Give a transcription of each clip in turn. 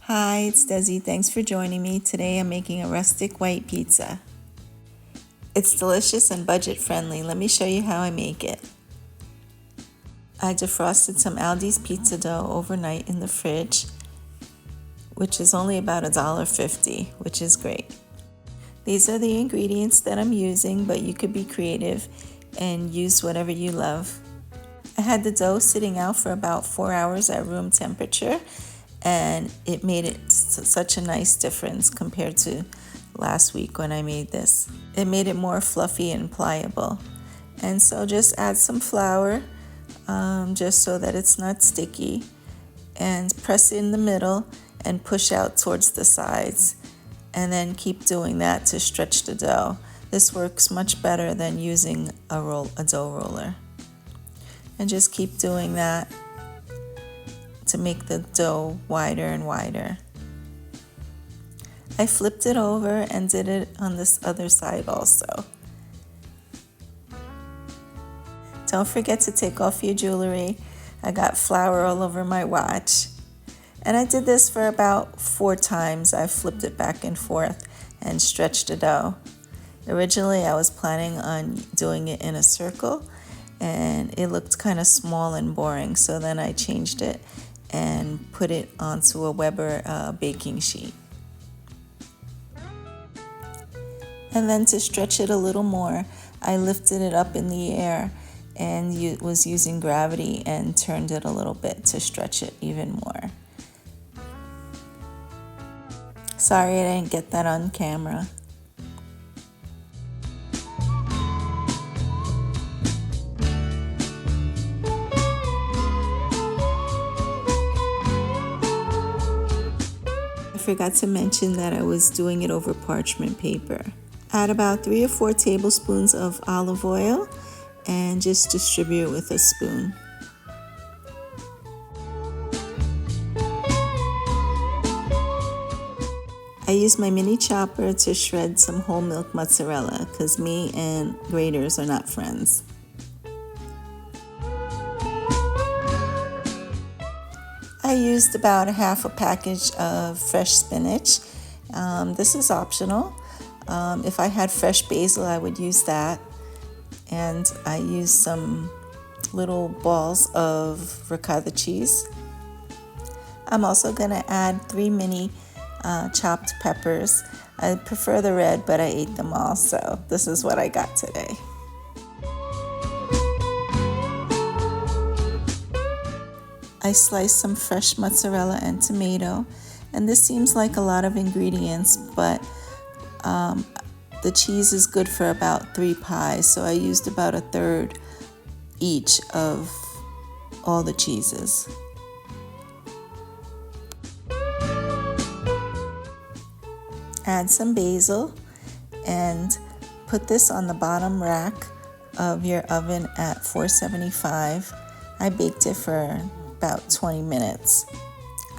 Hi, it's Desi. Thanks for joining me. Today I'm making a rustic white pizza. It's delicious and budget friendly. Let me show you how I make it. I defrosted some Aldi's pizza dough overnight in the fridge, which is only about $1.50, which is great. These are the ingredients that I'm using, but you could be creative and use whatever you love. I had the dough sitting out for about 4 hours at room temperature, and it made it such a nice difference compared to last week when I made this. It made it more fluffy and pliable. And so just add some flour, just so that it's not sticky, and press in the middle and push out towards the sides, and then keep doing that to stretch the dough. This works much better than using a dough roller. And just keep doing that to make the dough wider and wider. I flipped it over and did it on this other side also. Don't forget to take off your jewelry. I got flour all over my watch. And I did this for about 4 times. I flipped it back and forth and stretched the dough. Originally I was planning on doing it in a circle, and it looked kind of small and boring, so then I changed it and put it onto a Weber baking sheet. And then to stretch it a little more, I lifted it up in the air and was using gravity and turned it a little bit to stretch it even more. Sorry I didn't get that on camera. I forgot to mention that I was doing it over parchment paper. Add about 3 or 4 tablespoons of olive oil and just distribute it with a spoon. I use my mini chopper to shred some whole milk mozzarella because me and graters are not friends. I used about half a package of fresh spinach. This is optional. If I had fresh basil, I would use that. And I used some little balls of ricotta cheese. I'm also going to add 3 mini chopped peppers. I prefer the red, but I ate them all, so this is what I got today. I sliced some fresh mozzarella and tomato, and this seems like a lot of ingredients, but the cheese is good for about 3 pies, so I used about 1/3 each of all the cheeses. Add some basil and put this on the bottom rack of your oven at 475. I baked it for about 20 minutes.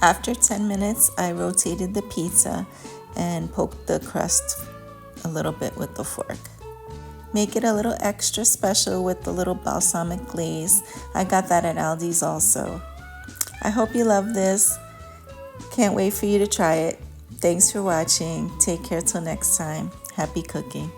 After 10 minutes, I rotated the pizza and poked the crust a little bit with the fork. Make it a little extra special with the little balsamic glaze. I got that at Aldi's also. I hope you love this. Can't wait for you to try it. Thanks for watching. Take care till next time. Happy cooking.